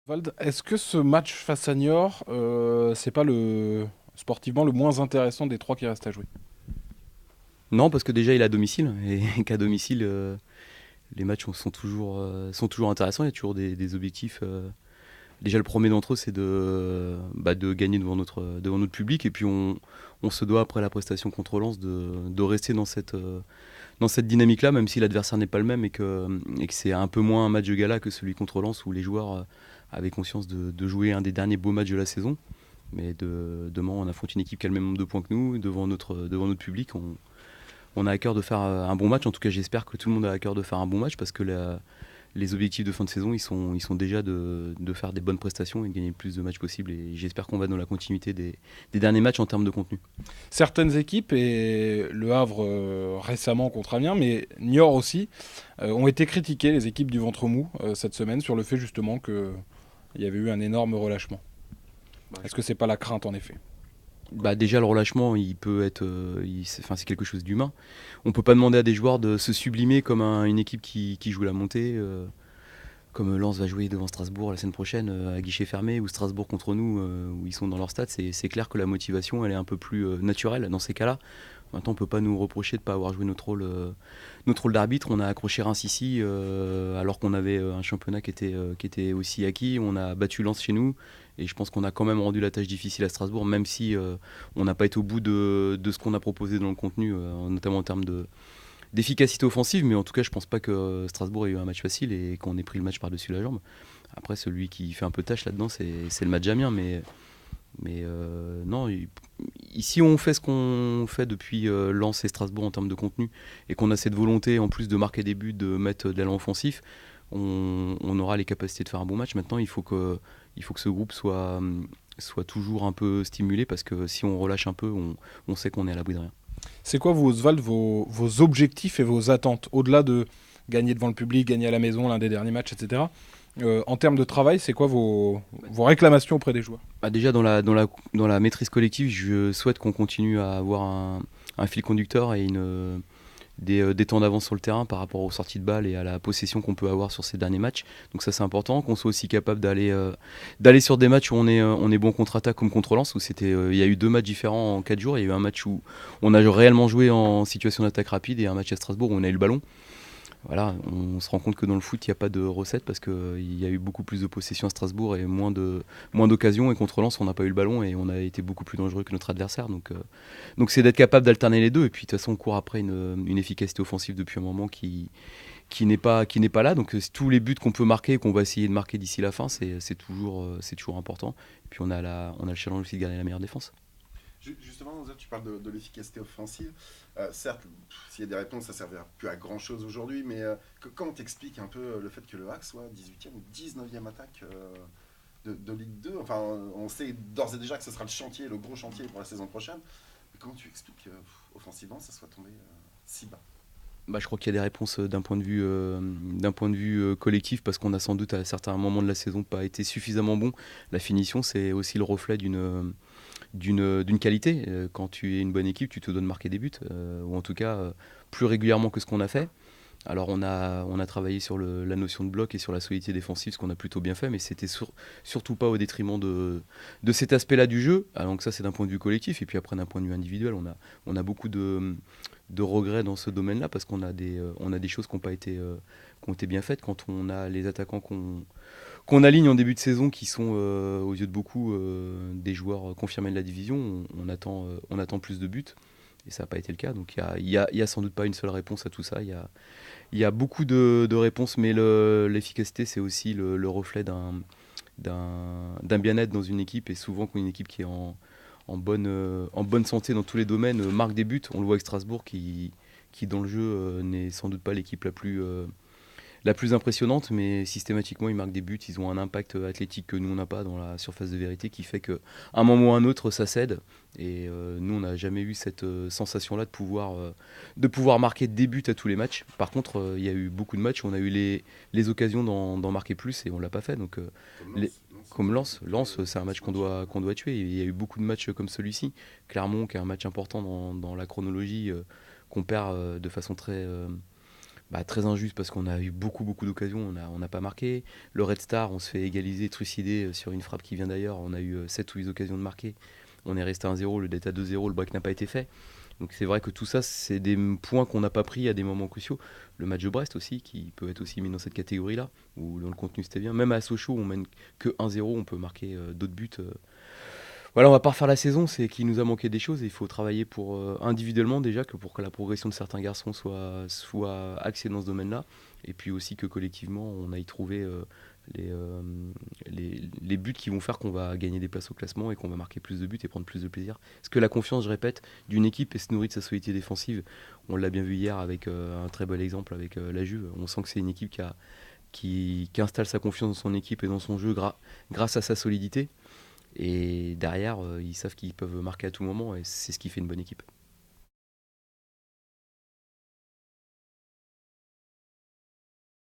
Vald, est-ce que ce match face à Niort, c'est pas sportivement le moins intéressant des trois qui restent à jouer? Non, parce que déjà il est à domicile et qu'à domicile, les matchs sont toujours intéressants. Il y a toujours des objectifs. Déjà, le premier d'entre eux, c'est de gagner devant notre public. Et puis, on se doit, après la prestation contre Lens, de rester dans cette dynamique-là, même si l'adversaire n'est pas le même et que c'est un peu moins un match de gala que celui contre Lens où les joueurs avaient conscience de jouer un des derniers beaux matchs de la saison. Mais demain, on affronte une équipe qui a le même nombre de points que nous, devant notre public. On a à cœur de faire un bon match. En tout cas, j'espère que tout le monde a à cœur de faire un bon match parce que les objectifs de fin de saison, ils sont déjà de faire des bonnes prestations et de gagner le plus de matchs possible. Et j'espère qu'on va dans la continuité des derniers matchs en termes de contenu. Certaines équipes, et Le Havre récemment contre Amiens, mais Niort aussi, ont été critiquées, les équipes du ventre mou, cette semaine, sur le fait justement qu'il y avait eu un énorme relâchement. Bah, Est-ce que c'est pas la crainte en effet? Bah déjà le relâchement il peut être c'est quelque chose d'humain. On peut pas demander à des joueurs de se sublimer comme une équipe qui joue la montée, comme Lens va jouer devant Strasbourg la semaine prochaine à guichet fermé, ou Strasbourg contre nous où ils sont dans leur stade. C'est clair que la motivation elle est un peu plus naturelle dans ces cas-là. Maintenant, on peut pas nous reprocher de ne pas avoir joué notre rôle d'arbitre. On a accroché Reims ici, alors qu'on avait un championnat qui était aussi acquis. On a battu Lens chez nous. Et je pense qu'on a quand même rendu la tâche difficile à Strasbourg, même si on n'a pas été au bout de ce qu'on a proposé dans le contenu, notamment en termes d'efficacité offensive. Mais en tout cas, je pense pas que Strasbourg ait eu un match facile et qu'on ait pris le match par-dessus la jambe. Après, celui qui fait un peu tâche là-dedans, c'est le match Amiens. Mais non, ici on fait ce qu'on fait depuis Lens et Strasbourg en termes de contenu et qu'on a cette volonté en plus de marquer des buts, de mettre de l'élan offensif, on aura les capacités de faire un bon match. Maintenant, il faut que ce groupe soit toujours un peu stimulé parce que si on relâche un peu, on sait qu'on est à l'abri de rien. C'est quoi, vous, Oswald, vos objectifs et vos attentes, au-delà de gagner devant le public, gagner à la maison, l'un des derniers matchs, etc. En termes de travail, c'est quoi vos réclamations auprès des joueurs? Bah déjà dans la maîtrise collective, je souhaite qu'on continue à avoir un fil conducteur et des temps d'avance sur le terrain par rapport aux sorties de balles et à la possession qu'on peut avoir sur ces derniers matchs. Donc ça c'est important, qu'on soit aussi capable d'aller sur des matchs où on est bon contre-attaque comme contre Lens, où il y a eu deux matchs différents en 4 jours. Il y a eu un match où on a réellement joué en situation d'attaque rapide et un match à Strasbourg où on a eu le ballon. Voilà, on se rend compte que dans le foot, il n'y a pas de recette parce qu'il y a eu beaucoup plus de possession à Strasbourg et moins d'occasions. Et contre Lens, on n'a pas eu le ballon et on a été beaucoup plus dangereux que notre adversaire. Donc c'est d'être capable d'alterner les deux. Et puis de toute façon, on court après une efficacité offensive depuis un moment qui n'est pas là. Donc tous les buts qu'on peut marquer, qu'on va essayer de marquer d'ici la fin, c'est toujours important. Et puis on a le challenge aussi de garder la meilleure défense. Justement, tu parles de l'efficacité offensive. Certes, s'il y a des réponses, ça ne servira plus à grand chose aujourd'hui, mais comment t'expliques un peu le fait que le HAC soit 18e ou 19e attaque de Ligue 2? Enfin, on sait d'ores et déjà que ce sera le chantier, le gros chantier pour la saison prochaine. Mais comment tu expliques offensivement ça soit tombé si bas? Bah, je crois qu'il y a des réponses d'un point de vue collectif parce qu'on a sans doute à certains moments de la saison pas été suffisamment bon. La finition, c'est aussi le reflet d'une qualité. Quand tu es une bonne équipe, tu te dois de marquer des buts, ou en tout cas plus régulièrement que ce qu'on a fait. Alors on a travaillé sur la notion de bloc et sur la solidité défensive, ce qu'on a plutôt bien fait, mais c'était surtout pas au détriment de cet aspect-là du jeu. Alors, donc ça c'est d'un point de vue collectif, et puis après d'un point de vue individuel, on a beaucoup de regrets dans ce domaine-là parce on a des choses qui ont été bien faites quand on a les attaquants qu'on aligne en début de saison qui sont aux yeux de beaucoup des joueurs confirmés de la division. On attend plus de buts et ça n'a pas été le cas. Donc il y a sans doute pas une seule réponse à tout ça. Il y a beaucoup de réponses, mais l'efficacité, c'est aussi le reflet d'un bien-être dans une équipe. Et souvent, quand une équipe qui est en bonne santé dans tous les domaines marque des buts, on le voit avec Strasbourg qui dans le jeu, n'est sans doute pas l'équipe la plus impressionnante, mais systématiquement, ils marquent des buts. Ils ont un impact athlétique que nous, on n'a pas dans la surface de vérité qui fait qu'à un moment ou à un autre, ça cède. Et nous, on n'a jamais eu cette sensation-là de pouvoir marquer des buts à tous les matchs. Par contre, il y a eu beaucoup de matchs où on a eu les occasions d'en marquer plus et on ne l'a pas fait. Donc, Comme les- Lens. comme Vous avez Lens, tué c'est un match ce match. qu'on doit tuer. Il y a eu beaucoup de matchs comme celui-ci. Clermont, qui est un match important dans la chronologie, qu'on perd de façon Très injuste parce qu'on a eu beaucoup d'occasions, on n'a pas marqué. Le Red Star, on se fait égaliser, trucider sur une frappe qui vient d'ailleurs. On a eu 7 ou 8 occasions de marquer. On est resté 1-0, le d'être à 2-0, le break n'a pas été fait. Donc c'est vrai que tout ça, c'est des points qu'on n'a pas pris à des moments cruciaux. Le match de Brest aussi, qui peut être aussi mis dans cette catégorie-là, où dans le contenu c'était bien. Même à Sochaux, on mène que 1-0, on peut marquer d'autres buts. Voilà, on va pas refaire la saison, c'est qu'il nous a manqué des choses et il faut travailler pour individuellement déjà que pour que la progression de certains garçons soit axée dans ce domaine-là et puis aussi que collectivement on aille trouver les, euh, les buts qui vont faire qu'on va gagner des places au classement et qu'on va marquer plus de buts et prendre plus de plaisir. Parce que la confiance, je répète, d'une équipe et se nourrit de sa solidité défensive. On l'a bien vu hier avec un très bel exemple avec la Juve. On sent que c'est une équipe qui installe sa confiance dans son équipe et dans son jeu grâce à sa solidité. Et derrière, ils savent qu'ils peuvent marquer à tout moment et c'est ce qui fait une bonne équipe.